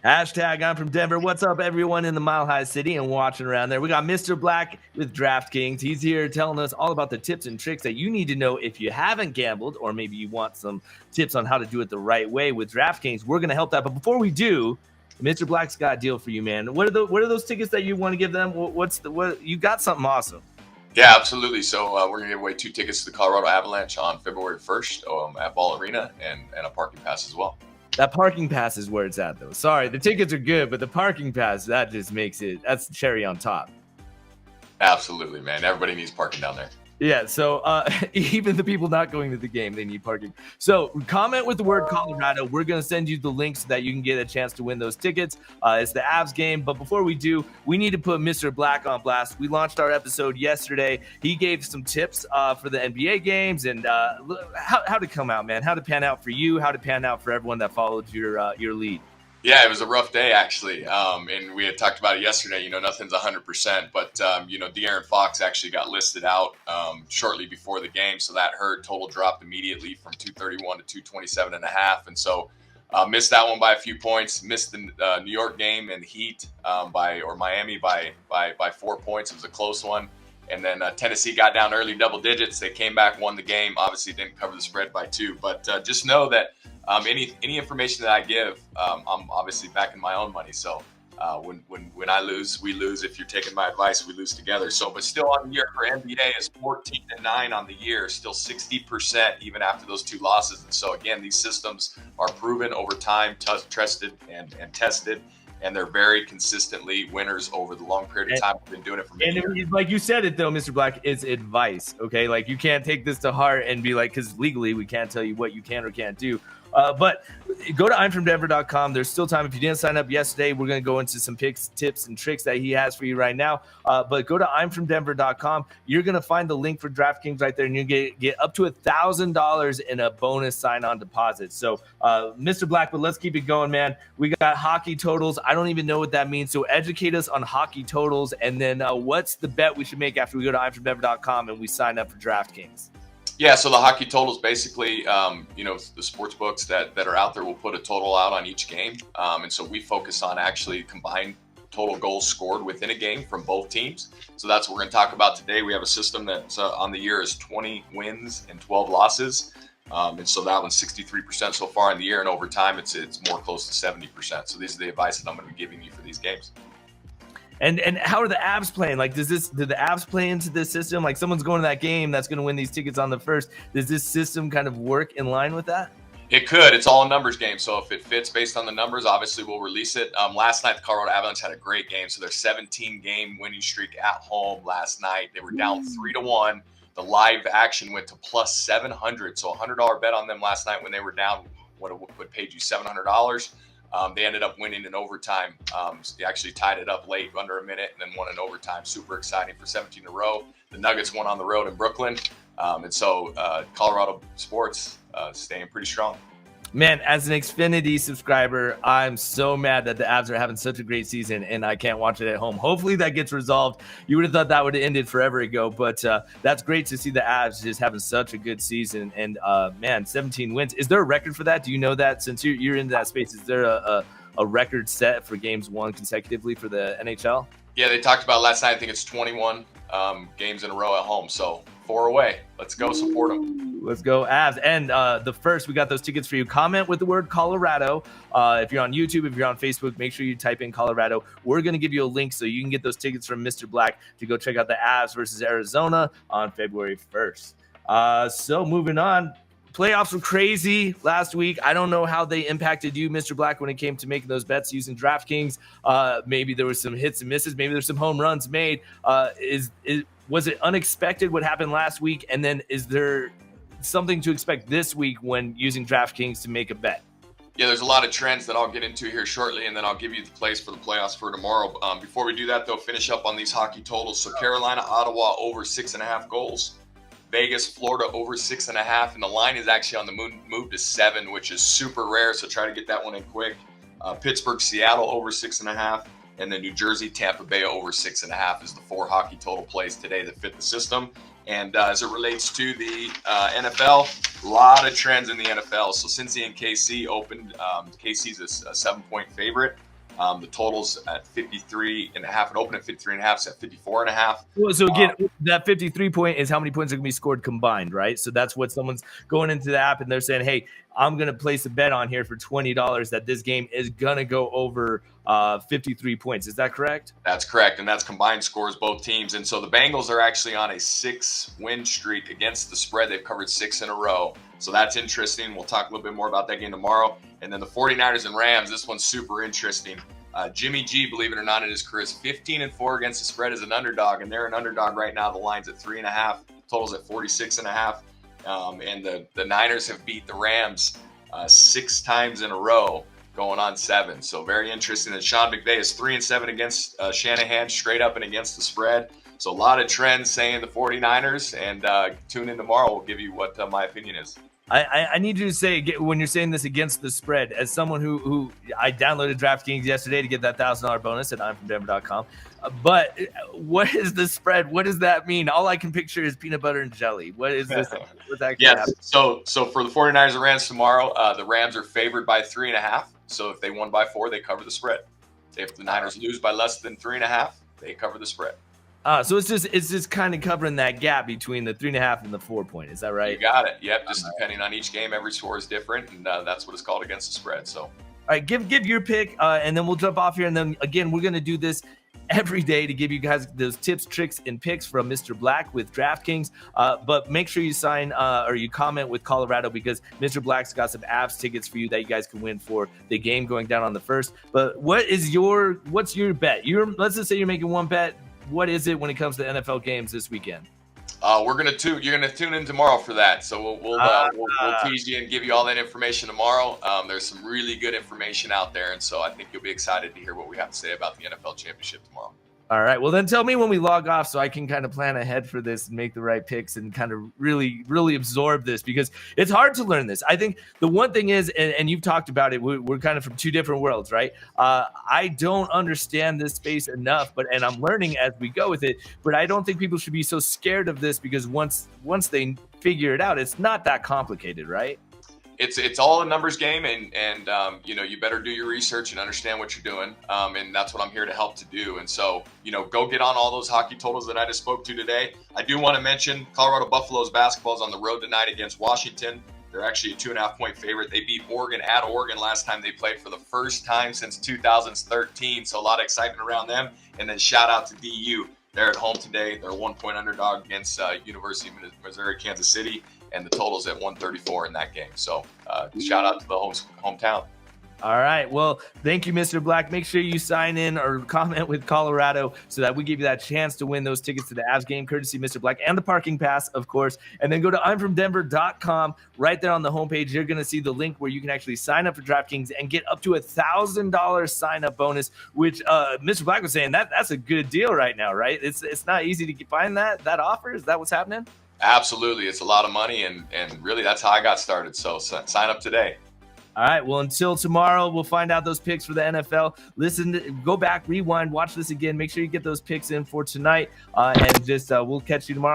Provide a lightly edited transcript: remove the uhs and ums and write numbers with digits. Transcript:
Hashtag I'm from Denver. What's up, everyone in the Mile High City and watching around there? We got Mr. Black with DraftKings. He's here telling us all about the tips and tricks that you need to know if you haven't gambled, or maybe you want some tips on how to do it the right way with DraftKings. We're going to help that. But before we do, Mr. Black's got a deal for you, man. What are those tickets that you want to give them? What you got something awesome. Yeah, absolutely. So we're going to give away 2 tickets to the Colorado Avalanche on February 1st at Ball Arena and a parking pass as well. That parking pass is where it's at, though. Sorry, the tickets are good, but the parking pass, that just makes it, that's the cherry on top. Absolutely, man. Everybody needs parking down there. Yeah, so even the people not going to the game, they need parking. So comment with the word Colorado. We're going to send you the link so that you can get a chance to win those tickets. It's the Avs game. But before we do, we need to put Mr. Black on blast. We launched our episode yesterday. He gave some tips for the NBA games and how to come out, man. How to pan out for you, how to pan out for everyone that followed your lead. Yeah, it was a rough day, actually. And we had talked about it yesterday. Nothing's 100%. But, De'Aaron Fox actually got listed out shortly before the game. So that hurt. Total dropped immediately from 231 to 227.5. And so missed that one by a few points. Missed the New York game and Heat or Miami by 4 points. It was a close one. And then Tennessee got down early double digits. They came back, won the game. Obviously didn't cover the spread by 2. But just know that any information that I give, I'm obviously backing my own money. So when I lose, we lose. If you're taking my advice, we lose together. So, but still on the year for NBA is 14-9 on the year, still 60% even after those 2 losses. And so again, these systems are proven over time, trusted and tested. And they're very consistently winners over the long period of time. We've been doing it for many years. And like you said it, though, Mr. Black, it's advice, okay? Like, you can't take this to heart and be like, because legally we can't tell you what you can or can't do. But go to I'mFromDenver.com. There's still time. If you didn't sign up yesterday, we're going to go into some picks, tips, and tricks that he has for you right now. But go to I'mFromDenver.com. You're going to find the link for DraftKings right there, and you get up to $1,000 in a bonus sign-on deposit. So, Mr. Black, but let's keep it going, man. We got hockey totals. I don't even know what that means. So educate us on hockey totals, and then what's the bet we should make after we go to I'mFromDenver.com and we sign up for DraftKings? Yeah, so the hockey totals basically, the sports books that are out there will put a total out on each game. And so we focus on actually combined total goals scored within a game from both teams. So that's what we're going to talk about today. We have a system that's on the year is 20 wins and 12 losses. And so that one's 63% so far in the year. And over time, it's more close to 70%. So these are the advice that I'm going to be giving you for these games. And how are the Avs playing? Like, do the Avs play into this system? Like, someone's going to that game that's going to win these tickets on the first. Does this system kind of work in line with that? It could. It's all a numbers game. So if it fits based on the numbers, obviously we'll release it. Last night, the Colorado Avalanche had a great game. So their 17-game winning streak at home last night. They were down 3-1. The live action went to plus 700. So a $100 bet on them last night when they were down would paid you $700. They ended up winning in overtime. They actually tied it up late, under a minute, and then won in overtime. Super exciting for 17 in a row. The Nuggets won on the road in Brooklyn. And so Colorado sports staying pretty strong. Man, as an Xfinity subscriber, I'm so mad that the Avs are having such a great season and I can't watch it at home. Hopefully that gets resolved. You would have thought that would have ended forever ago, but that's great to see the Avs just having such a good season. And man, 17 wins. Is there a record for that? Do you know that? Since you're into that space, is there a record set for games won consecutively for the NHL? Yeah, they talked about last night. I think it's 21 games in a row at home. So 4 away. Let's go support them. Let's go Avs. And the first, we got those tickets for you. Comment with the word Colorado. If you're on YouTube, if you're on Facebook, make sure you type in Colorado. We're going to give you a link so you can get those tickets from Mr. Black to go check out the Avs versus Arizona on February 1st. So moving on. Playoffs were crazy last week. I don't know how they impacted you, Mr. Black, when it came to making those bets using DraftKings. Maybe there were some hits and misses. Maybe there's some home runs made. Was it unexpected what happened last week? And then is there something to expect this week when using DraftKings to make a bet? Yeah, there's a lot of trends that I'll get into here shortly, and then I'll give you the plays for the playoffs for tomorrow. Before we do that, though, finish up on these hockey totals. So Carolina, Ottawa over 6.5 goals. Vegas, Florida over 6.5, and the line is actually on the move to 7, which is super rare. So try to get that one in quick. Pittsburgh, Seattle over 6.5, and then New Jersey, Tampa Bay over 6.5 is the 4 hockey total plays today that fit the system. And as it relates to the NFL, a lot of trends in the NFL. So Cincy and KC opened. KC's a 7-point favorite. The total's at 53.5. It opened at 53.5. It's at 54.5. Well, so again, that 53 point is how many points are going to be scored combined, right? So that's what someone's going into the app and they're saying, hey, I'm going to place a bet on here for $20 that this game is going to go over 53 points. Is that correct? That's correct. And that's combined scores, both teams. And so the Bengals are actually on a 6-win streak against the spread. They've covered 6 in a row. So that's interesting. We'll talk a little bit more about that game tomorrow. And then the 49ers and Rams, this one's super interesting. Jimmy G, believe it or not, in his career is 15-4 against the spread as an underdog, and they're an underdog right now. The line's at 3.5, total's at 46.5. And the Niners have beat the Rams 6 times in a row, going on 7. So very interesting that Sean McVay is 3-7 against Shanahan, straight up and against the spread. So a lot of trends saying the 49ers, and tune in tomorrow. We'll give you what my opinion is. I need you to say, when you're saying this against the spread, as someone who I downloaded DraftKings yesterday to get that $1,000 bonus at imfromdenver.com. But what is the spread? What does that mean? All I can picture is peanut butter and jelly. What is this? What's actually happening? So for the 49ers and Rams tomorrow, the Rams are favored by 3.5. So if they won by 4, they cover the spread. If the Niners lose by less than 3.5, they cover the spread. So it's just kind of covering that gap between the 3.5 and the 4 point. Is that right? You got it. Yep. Just depending on each game, every score is different, and that's what it's called against the spread. So, all right, give your pick, and then we'll jump off here. And then again, we're gonna do this every day to give you guys those tips, tricks, and picks from Mr. Black with DraftKings. But make sure you sign or you comment with Colorado, because Mr. Black's got some Avs tickets for you that you guys can win for the game going down on the 1st. But what's your bet? Let's just say you're making one bet. What is it when it comes to NFL games this weekend? You're gonna tune in tomorrow for that. So we'll tease you and give you all that information tomorrow. There's some really good information out there, and so I think you'll be excited to hear what we have to say about the NFL championship tomorrow. All right. Well, then tell me when we log off so I can kind of plan ahead for this and make the right picks and kind of really, really absorb this, because it's hard to learn this. I think the one thing is, and you've talked about it, we're kind of from 2 different worlds, right? I don't understand this space enough, and I'm learning as we go with it. But I don't think people should be so scared of this, because once they figure it out, it's not that complicated, right? It's all a numbers game, and you better do your research and understand what you're doing, and that's what I'm here to help to do. And so go get on all those hockey totals that I just spoke to today. I do want to mention Colorado Buffaloes basketball is on the road tonight against Washington. They're actually a 2.5 point favorite. They beat Oregon at Oregon last time they played for the first time since 2013. So a lot of excitement around them. And then shout out to DU. They're at home today. They're a 1 point underdog against University of Missouri, Kansas City. And the total's at 134 in that game. So shout out to the hometown. All right. Well, thank you, Mr. Black. Make sure you sign in or comment with Colorado so that we give you that chance to win those tickets to the Avs game, courtesy Mr. Black, and the parking pass, of course. And then go to imfromdenver.com. Right there on the homepage, you're going to see the link where you can actually sign up for DraftKings and get up to $1,000 sign-up bonus, which Mr. Black was saying that's a good deal right now, right? It's not easy to find that offer. Is that what's happening? Absolutely. It's a lot of money, and really that's how I got started. So sign up today. All right. Well, until tomorrow, we'll find out those picks for the NFL. Go back, rewind, watch this again. Make sure you get those picks in for tonight, and just we'll catch you tomorrow.